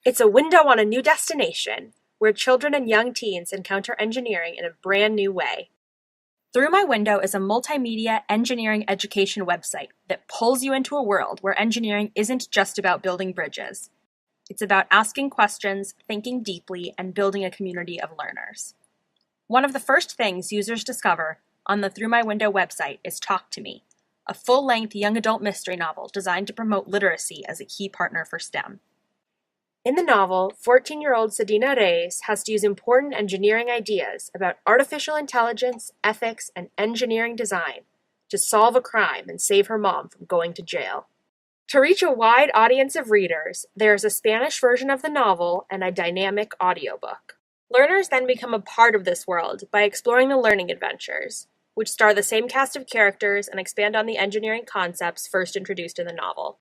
It's a window on a new destination, where children and young teens encounter engineering in a brand new way. Through My Window is a multimedia engineering education website that pulls you into a world where engineering isn't just about building bridges. It's about asking questions, thinking deeply, and building a community of learners. One of the first things users discover on the Through My Window website is Talk to Me, a full-length young adult mystery novel designed to promote literacy as a key partner for STEM. In the novel, 14-year-old Sedina Reyes has to use important engineering ideas about artificial intelligence, ethics, and engineering design to solve a crime and save her mom from going to jail. To reach a wide audience of readers, there is a Spanish version of the novel and a dynamic audiobook. Learners then become a part of this world by exploring the learning adventures, which star the same cast of characters and expand on the engineering concepts first introduced in the novel.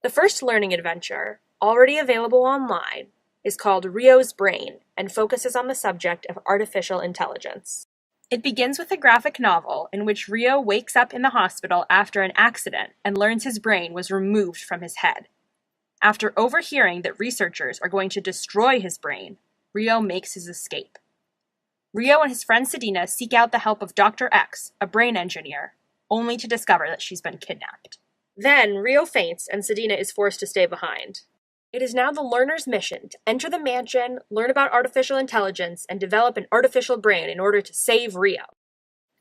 The first learning adventure, already available online, is called Rio's Brain and focuses on the subject of artificial intelligence. It begins with a graphic novel in which Rio wakes up in the hospital after an accident and learns his brain was removed from his head. After overhearing that researchers are going to destroy his brain, Rio makes his escape. Rio and his friend Sedina seek out the help of Dr. X, a brain engineer, only to discover that she's been kidnapped. Then, Rio faints and Sedina is forced to stay behind. It is now the learner's mission to enter the mansion, learn about artificial intelligence, and develop an artificial brain in order to save Rio.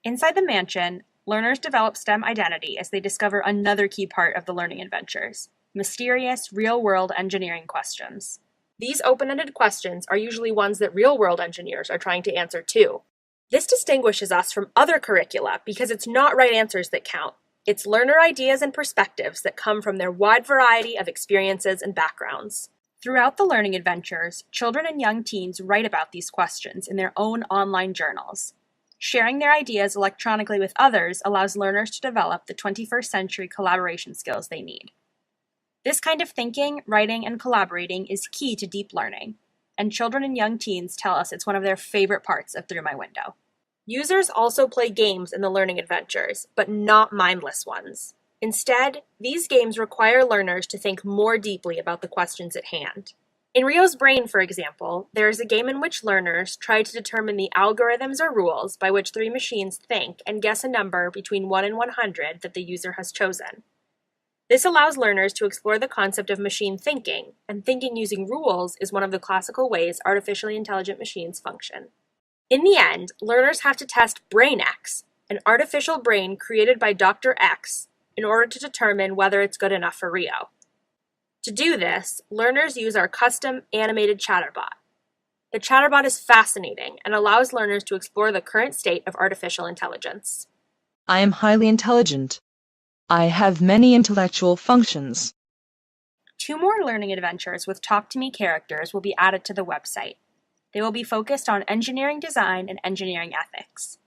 Inside the mansion, learners develop STEM identity as they discover another key part of the learning adventures: mysterious, real-world engineering questions. These open-ended questions are usually ones that real-world engineers are trying to answer too. This distinguishes us from other curricula because it's not right answers that count. It's learner ideas and perspectives that come from their wide variety of experiences and backgrounds. Throughout the learning adventures, children and young teens write about these questions in their own online journals. Sharing their ideas electronically with others allows learners to develop the 21st century collaboration skills they need. This kind of thinking, writing, and collaborating is key to deep learning, and children and young teens tell us it's one of their favorite parts of Through My Window. Users also play games in the learning adventures, but not mindless ones. Instead, these games require learners to think more deeply about the questions at hand. In Rio's Brain, for example, there is a game in which learners try to determine the algorithms or rules by which three machines think and guess a number between 1 and 100 that the user has chosen. This allows learners to explore the concept of machine thinking, and thinking using rules is one of the classical ways artificially intelligent machines function. In the end, learners have to test BrainX, an artificial brain created by Dr. X, in order to determine whether it's good enough for Rio. To do this, learners use our custom animated chatterbot. The chatterbot is fascinating and allows learners to explore the current state of artificial intelligence. I am highly intelligent. I have many intellectual functions. 2 more learning adventures with Talk to Me characters will be added to the website. They will be focused on engineering design and engineering ethics.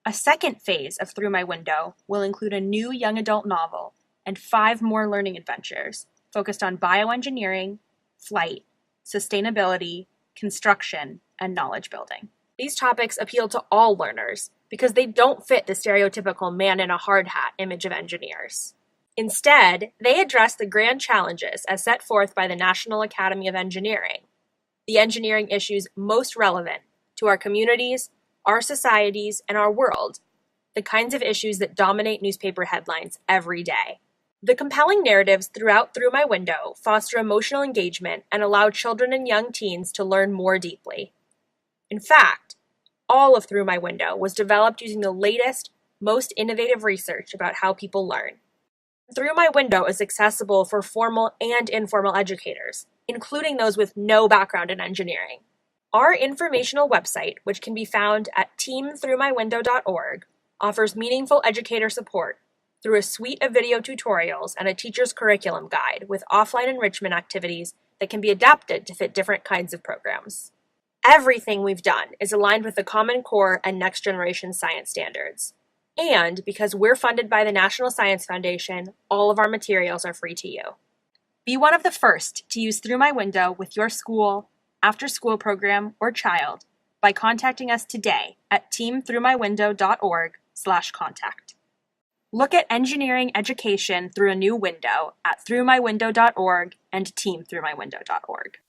A second phase of Through My Window will include a new young adult novel and 5 more learning adventures focused on bioengineering, flight, sustainability, construction, and knowledge building. These topics appeal to all learners because they don't fit the stereotypical man-in-a-hard-hat image of engineers. Instead, they address the grand challenges as set forth by the National Academy of Engineering, the engineering issues most relevant to our communities, our societies, and our world, the kinds of issues that dominate newspaper headlines every day. The compelling narratives throughout Through My Window foster emotional engagement and allow children and young teens to learn more deeply. In fact, all of Through My Window was developed using the latest, most innovative research about how people learn. Through My Window is accessible for formal and informal educators, including those with no background in engineering. Our informational website, which can be found at teamthroughmywindow.org, offers meaningful educator support through a suite of video tutorials and a teacher's curriculum guide with offline enrichment activities that can be adapted to fit different kinds of programs. Everything we've done is aligned with the Common Core and Next Generation Science standards. And because we're funded by the National Science Foundation, all of our materials are free to you. Be one of the first to use Through My Window with your school, after-school program, or child by contacting us today at teamthroughmywindow.org/contact. Look at engineering education through a new window at throughmywindow.org and teamthroughmywindow.org.